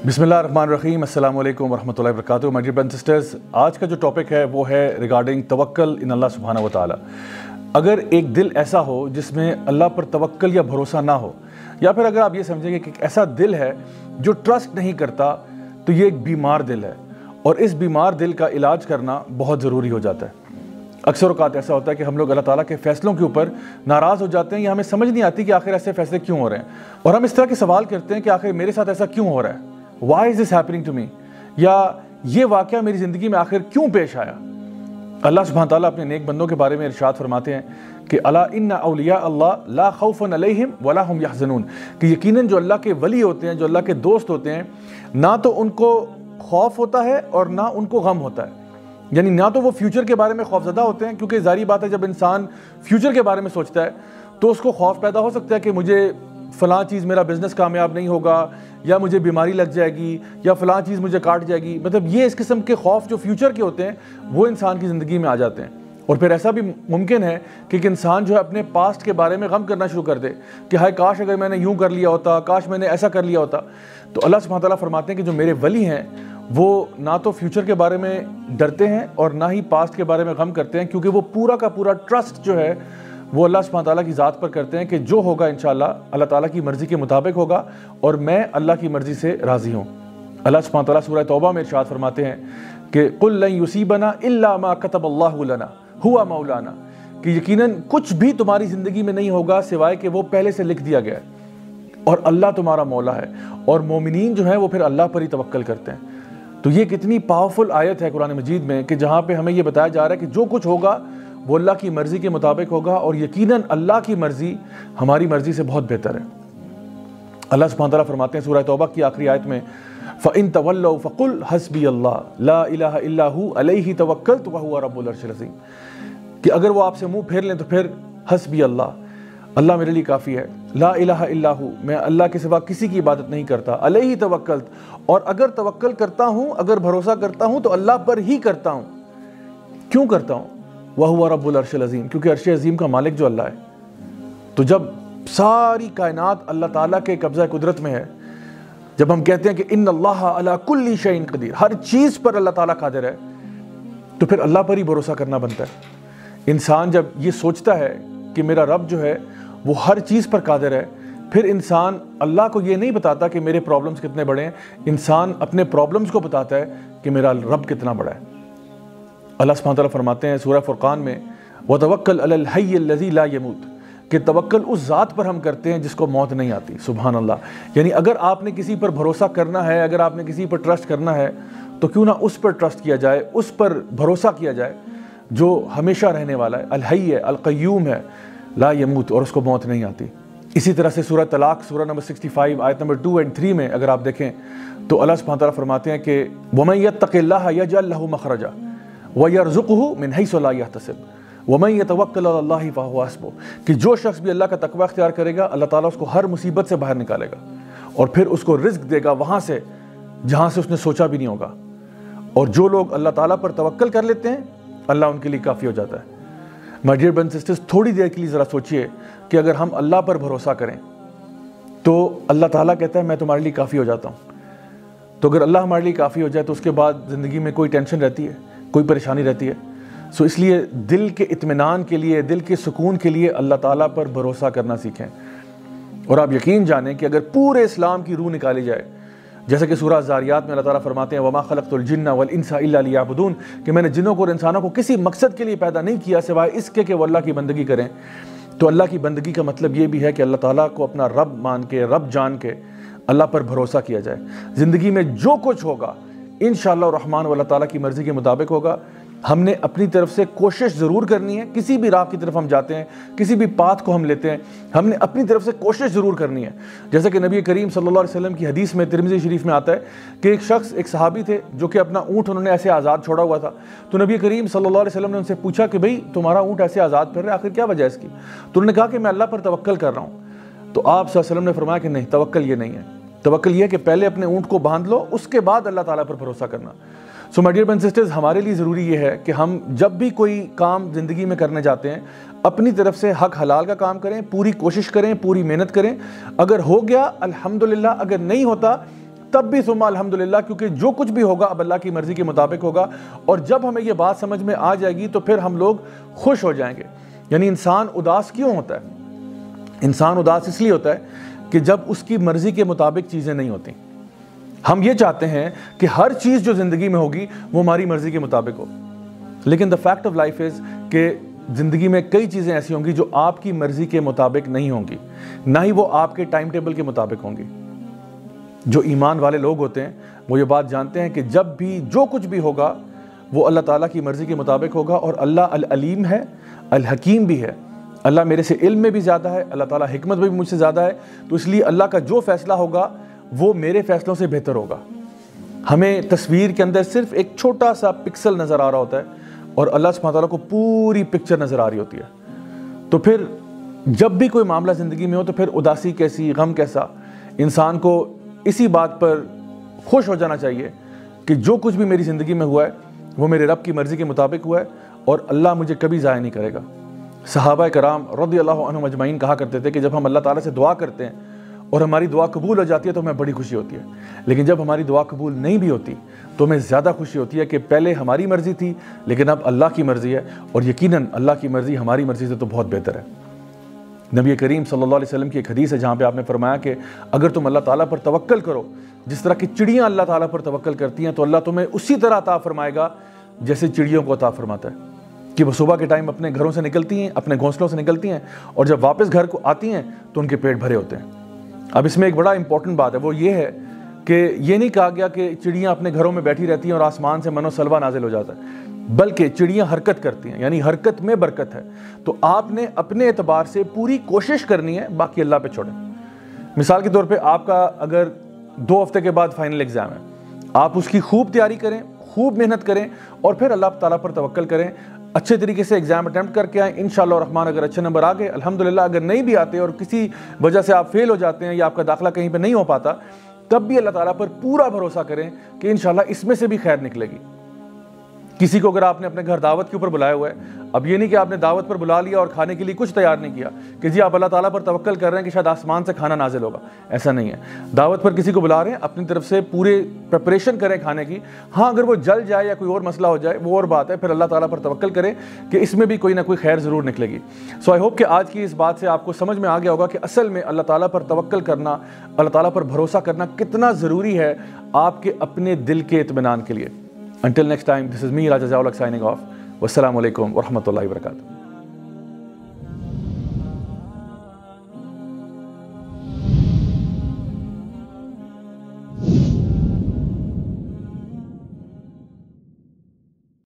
بسم اللہ الرحمن الرحیم، السلام علیکم ورحمۃ اللہ وبرکاتہ۔ مائی ڈیئر برادرز اینڈ سسٹرز، آج کا جو ٹاپک ہے وہ ہے ریگارڈنگ توکل ان اللہ سبحانہ و تعالیٰ۔ اگر ایک دل ایسا ہو جس میں اللہ پر توکل یا بھروسہ نہ ہو، یا پھر اگر آپ یہ سمجھیں گے کہ ایک ایسا دل ہے جو ٹرسٹ نہیں کرتا، تو یہ ایک بیمار دل ہے، اور اس بیمار دل کا علاج کرنا بہت ضروری ہو جاتا ہے۔ اکثر اوقات ایسا ہوتا ہے کہ ہم لوگ اللہ تعالیٰ کے فیصلوں کے اوپر ناراض ہو جاتے ہیں، یا ہمیں سمجھ نہیں آتی کہ آخر ایسے فیصلے کیوں ہو رہے ہیں، اور ہم اس طرح کے سوال کرتے ہیں کہ آخر میرے ساتھ ایسا کیوں ہو رہا ہے، why is this happening to me، یا یہ واقعہ میری زندگی میں آخر کیوں پیش آیا۔ اللہ سبحانہ تعالیٰ اپنے نیک بندوں کے بارے میں ارشاد فرماتے ہیں کہ الا ان اولیاء اللہ لا خوف علیہم ولا هم یحزنون، کہ یقیناً جو اللہ کے ولی ہوتے ہیں، جو اللہ کے دوست ہوتے ہیں، نہ تو ان کو خوف ہوتا ہے اور نہ ان کو غم ہوتا ہے، یعنی نہ تو وہ فیوچر کے بارے میں خوفزدہ ہوتے ہیں، کیونکہ ظاہری بات ہے جب انسان فیوچر کے بارے میں سوچتا ہے تو اس کو خوف پیدا ہو سکتا ہے کہ مجھے فلاں چیز، میرا بزنس کامیاب نہیں ہوگا، یا مجھے بیماری لگ جائے گی، یا فلاں چیز مجھے کاٹ جائے گی۔ مطلب یہ اس قسم کے خوف جو فیوچر کے ہوتے ہیں وہ انسان کی زندگی میں آ جاتے ہیں، اور پھر ایسا بھی ممکن ہے کہ ایک انسان جو ہے اپنے پاسٹ کے بارے میں غم کرنا شروع کر دے کہ ہائے کاش اگر میں نے یوں کر لیا ہوتا، کاش میں نے ایسا کر لیا ہوتا۔ تو اللہ سبحانہ تعالیٰ فرماتے ہیں کہ جو میرے ولی ہیں وہ نہ تو فیوچر کے بارے میں ڈرتے ہیں اور نہ ہی پاسٹ کے بارے میں غم کرتے ہیں، کیونکہ وہ پورا کا پورا ٹرسٹ جو ہے وہ اللہ سبحانہ تعالیٰ کی ذات پر کرتے ہیں کہ جو ہوگا انشاءاللہ اللہ تعالیٰ کی مرضی کے مطابق ہوگا، اور میں اللہ کی مرضی سے راضی ہوں۔ اللہ سبحانہ تعالیٰ سورہ توبہ میں ارشاد فرماتے ہیں کہ قُل لَن يُصِيبَنَا إِلَّا مَا كَتَبَ اللَّهُ لَنَا هُوَ مَوْلَانَا، کہ یقیناً کچھ بھی تمہاری زندگی میں نہیں ہوگا سوائے کہ وہ پہلے سے لکھ دیا گیا ہے، اور اللہ تمہارا مولا ہے، اور مومنین جو ہیں وہ پھر اللہ پر ہی توکل کرتے ہیں۔ تو یہ کتنی پاورفل آیت ہے قرآن مجید میں کہ جہاں پہ ہمیں یہ بتایا جا رہا ہے کہ جو کچھ ہوگا وہ اللہ کی مرضی کے مطابق ہوگا، اور یقیناً اللہ کی مرضی ہماری مرضی سے بہت بہتر ہے۔ اللہ سبحانہ تعالیٰ فرماتے ہیں سورہ توبہ کی آخری آیت میں فَإِن تَوَلَّوْا فَقُلْ حَسْبِيَ اللَّهُ لَا إِلَٰهَ إِلَّا هُوَ عَلَيْهِ تَوَكَّلْتُ وَهُوَ رَبُّ الْعَرْشِ الْعَظِيمِ، کہ اگر وہ آپ سے منہ پھیر لیں تو پھر حسبی اللہ، اللہ میرے لیے کافی ہے، لا الہ الا ہو، میں اللہ کے سوا کسی کی عبادت نہیں کرتا، علیہ توکلت، اور اگر توکل کرتا ہوں، اگر بھروسہ کرتا ہوں تو اللہ پر ہی کرتا ہوں۔ کیوں کرتا ہوں؟ وَهُوَ رَبُّ الْعَرْشِ الْعَظِيمِ، کیونکہ عرش عظیم کا مالک جو اللہ ہے۔ تو جب ساری کائنات اللہ تعالیٰ کے قبضہ قدرت میں ہے، جب ہم کہتے ہیں کہ ان اللہ علی کل شیء قدیر، ہر چیز پر اللہ تعالیٰ قادر ہے، تو پھر اللہ پر ہی بھروسہ کرنا بنتا ہے۔ انسان جب یہ سوچتا ہے کہ میرا رب جو ہے وہ ہر چیز پر قادر ہے، پھر انسان اللہ کو یہ نہیں بتاتا کہ میرے پرابلمز کتنے بڑے ہیں، انسان اپنے پرابلمز کو بتاتا ہے کہ میرا رب کتنا بڑا ہے۔ اللہ سبحانہ تعالیٰ فرماتے ہیں سورہ فرقان میں وَتَوَكَّلْ عَلَى الْحَيِّ الَّذِي لَا يَمُوتُ، کہ توکل اس ذات پر ہم کرتے ہیں جس کو موت نہیں آتی۔ سبحان اللہ، یعنی اگر آپ نے کسی پر بھروسہ کرنا ہے، اگر آپ نے کسی پر ٹرسٹ کرنا ہے، تو کیوں نہ اس پر ٹرسٹ کیا جائے، اس پر بھروسہ کیا جائے جو ہمیشہ رہنے والا ہے، الحی ہے، القیوم ہے، لا یموت، اور اس کو موت نہیں آتی۔ اسی طرح سے سورہ طلاق سورہ نمبر 65 آیت نمبر 2 اور 3 میں اگر آپ دیکھیں تو اللہ سبحانہ تعالیٰ فرماتے ہیں کہ وَمَن يَتَّقِ اللَّهَ يَجْعَل لَّهُ مَخْرَجًا وَيَرْزُقْهُ مِنْ حَيْثُ لَا يَحْتَسِبُ وَمَن يَتَوَكَّلْ عَلَى اللَّهِ فَهُوَ حَسْبُهُ، کہ جو شخص بھی اللہ کا تقوی اختیار کرے گا اللہ تعالیٰ اس کو ہر مصیبت سے باہر نکالے گا، اور پھر اس کو رزق دے گا وہاں سے جہاں سے اس نے سوچا بھی نہیں ہوگا۔ اور جو لوگ اللہ تعالیٰ پر توکل کر لیتے ہیں اللہ ان کے لیے کافی ہو جاتا ہے۔ مائی ڈیئر برادرز اینڈ سسٹرز، تھوڑی دیر کے لیے ذرا سوچئے کہ اگر ہم اللہ پر بھروسہ کریں تو اللہ تعالیٰ کہتا ہے میں تمہارے لیے کافی ہو جاتا ہوں۔ تو اگر اللہ ہمارے لیے کافی ہو جائے تو اس کے بعد زندگی میں کوئی ٹینشن رہتی ہے، کوئی پریشانی رہتی ہے؟ سو اس لیے دل کے اطمینان کے لیے، دل کے سکون کے لیے اللہ تعالیٰ پر بھروسہ کرنا سیکھیں۔ اور آپ یقین جانیں کہ اگر پورے اسلام کی روح نکالی جائے، جیسا کہ سورہ زاریات میں اللہ تعالیٰ فرماتے ہیں وَمَا خَلَقْتُ الْجِنَّ وَالْإِنسَ إِلَّا لِيَعْبُدُونَ، کہ میں نے جنوں کو اور انسانوں کو کسی مقصد کے لیے پیدا نہیں کیا سوائے اس کے کہ وہ اللہ کی بندگی کریں۔ تو اللہ کی بندگی کا مطلب یہ بھی ہے کہ اللہ تعالیٰ کو اپنا رب مان کے، رب جان کے اللہ پر بھروسہ کیا جائے۔ زندگی میں جو کچھ ہوگا انشاءاللہ الرحمن اللہ تعالیٰ کی مرضی کے مطابق ہوگا۔ ہم نے اپنی طرف سے کوشش ضرور کرنی ہے، کسی بھی راہ کی طرف ہم جاتے ہیں، کسی بھی پاتھ کو ہم لیتے ہیں، ہم نے اپنی طرف سے کوشش ضرور کرنی ہے۔ جیسا کہ نبی کریم صلی اللہ علیہ وسلم کی حدیث میں ترمذی شریف میں آتا ہے کہ ایک شخص، ایک صحابی تھے جو کہ اپنا اونٹ انہوں نے ایسے آزاد چھوڑا ہوا تھا، تو نبی کریم صلی اللہ علیہ وسلم نے ان سے پوچھا کہ بھئی تمہارا اونٹ ایسے آزاد پھر رہا ہے، آخر کیا وجہ ہے اس کی؟ تو انہوں نے کہا کہ میں اللہ پر توکل کر رہا ہوں۔ تو آپ صلی اللہ علیہ وسلم نے فرمایا کہ نہیں، توکل یہ نہیں ہے، توکل یہ ہے کہ پہلے اپنے اونٹ کو باندھ لو، اس کے بعد اللہ تعالیٰ پر بھروسہ کرنا۔ So my dear brothers and sisters, ہمارے لیے ضروری یہ ہے کہ ہم جب بھی کوئی کام زندگی میں کرنے جاتے ہیں اپنی طرف سے حق حلال کا کام کریں، پوری کوشش کریں، پوری محنت کریں۔ اگر ہو گیا الحمدللہ، اگر نہیں ہوتا تب بھی ثم الحمدللہ، کیونکہ جو کچھ بھی ہوگا اب اللہ کی مرضی کے مطابق ہوگا. اور جب ہمیں یہ بات سمجھ میں آ جائے گی تو پھر ہم لوگ خوش ہو جائیں گے. یعنی انسان اداس کیوں ہوتا ہے؟ انسان اداس اس لیے ہوتا ہے کہ جب اس کی مرضی کے مطابق چیزیں نہیں ہوتی. ہم یہ چاہتے ہیں کہ ہر چیز جو زندگی میں ہوگی وہ ہماری مرضی کے مطابق ہو، لیکن the fact of life is کہ زندگی میں کئی چیزیں ایسی ہوں گی جو آپ کی مرضی کے مطابق نہیں ہوں گی، نہ ہی وہ آپ کے ٹائم ٹیبل کے مطابق ہوں گی. جو ایمان والے لوگ ہوتے ہیں وہ یہ بات جانتے ہیں کہ جب بھی جو کچھ بھی ہوگا وہ اللہ تعالیٰ کی مرضی کے مطابق ہوگا. اور اللہ العلیم ہے، الحکیم بھی ہے. اللہ میرے سے علم میں بھی زیادہ ہے، اللہ تعالیٰ حکمت میں بھی مجھ سے زیادہ ہے، تو اس لیے اللہ کا جو فیصلہ ہوگا وہ میرے فیصلوں سے بہتر ہوگا. ہمیں تصویر کے اندر صرف ایک چھوٹا سا پکسل نظر آ رہا ہوتا ہے اور اللہ سبحانہ تعالیٰ کو پوری پکچر نظر آ رہی ہوتی ہے. تو پھر جب بھی کوئی معاملہ زندگی میں ہو تو پھر اداسی کیسی، غم کیسا. انسان کو اسی بات پر خوش ہو جانا چاہیے کہ جو کچھ بھی میری زندگی میں ہوا ہے وہ میرے رب کی مرضی کے مطابق ہوا ہے اور اللہ مجھے کبھی ضائع نہیں کرے گا. صحابہ کرام رضی اللہ عنہم اجمعین کہا کرتے تھے کہ جب ہم اللہ تعالیٰ سے دعا کرتے ہیں اور ہماری دعا قبول ہو جاتی ہے تو ہمیں بڑی خوشی ہوتی ہے، لیکن جب ہماری دعا قبول نہیں بھی ہوتی تو ہمیں زیادہ خوشی ہوتی ہے کہ پہلے ہماری مرضی تھی لیکن اب اللہ کی مرضی ہے، اور یقیناً اللہ کی مرضی ہماری مرضی سے تو بہت بہتر ہے. نبی کریم صلی اللہ علیہ وسلم کی ایک حدیث ہے جہاں پہ آپ نے فرمایا کہ اگر تم اللہ تعالیٰ پر توکل کرو جس طرح کی چڑیاں اللہ تعالیٰ پر توکل کرتی ہیں تو اللہ تمہیں اسی طرح عطا فرمائے گا جیسے چڑیوں کو عطا فرماتا ہے. کہ وہ صبح کے ٹائم اپنے گھروں سے نکلتی ہیں، اپنے گھونسلوں سے نکلتی ہیں، اور جب واپس گھر کو آتی ہیں تو ان کے پیٹ بھرے ہوتے ہیں. اب اس میں ایک بڑا امپورٹنٹ بات ہے، وہ یہ ہے کہ یہ نہیں کہا گیا کہ چڑیاں اپنے گھروں میں بیٹھی رہتی ہیں اور آسمان سے منو سلوا نازل ہو جاتا ہے، بلکہ چڑیاں حرکت کرتی ہیں، یعنی حرکت میں برکت ہے. تو آپ نے اپنے اعتبار سے پوری کوشش کرنی ہے، باقی اللہ پہ چھوڑیں. مثال کے طور پہ آپ کا اگر 2 ہفتے کے بعد فائنل ایگزام ہے، آپ اس کی خوب تیاری کریں، خوب محنت کریں اور پھر اللہ تعالیٰ پر توکل کریں. اچھے طریقے سے ایگزام اٹیمپٹ کر کے آئیں، انشاءاللہ الرحمن. اگر اچھے نمبر آ گئے الحمدللہ، اگر نہیں بھی آتے اور کسی وجہ سے آپ فیل ہو جاتے ہیں یا آپ کا داخلہ کہیں پہ نہیں ہو پاتا، تب بھی اللہ تعالیٰ پر پورا بھروسہ کریں کہ انشاءاللہ اس میں سے بھی خیر نکلے گی. کسی کو اگر آپ نے اپنے گھر دعوت کے اوپر بلایا ہوا ہے، اب یہ نہیں کہ آپ نے دعوت پر بلا لیا اور کھانے کے لیے کچھ تیار نہیں کیا کہ جی آپ اللہ تعالیٰ پر توکل کر رہے ہیں کہ شاید آسمان سے کھانا نازل ہوگا. ایسا نہیں ہے. دعوت پر کسی کو بلا رہے ہیں، اپنی طرف سے پورے پریپریشن کریں کھانے کی. ہاں اگر وہ جل جائے یا کوئی اور مسئلہ ہو جائے وہ اور بات ہے، پھر اللہ تعالیٰ پر توکل کریں کہ اس میں بھی کوئی نہ کوئی خیر ضرور نکلے گی. سو آئی ہوپ کہ آج کی اس بات سے آپ کو سمجھ میں آ گیا ہوگا کہ اصل میں اللہ تعالیٰ پر توکل کرنا، اللہ تعالیٰ پر بھروسہ کرنا کتنا ضروری ہے آپ کے اپنے دل کے اطمینان کے لیے. Until next time, this is me, Raja Zawlak, signing off. Wassalamu alaikum wa rahmatullahi wa barakatuh.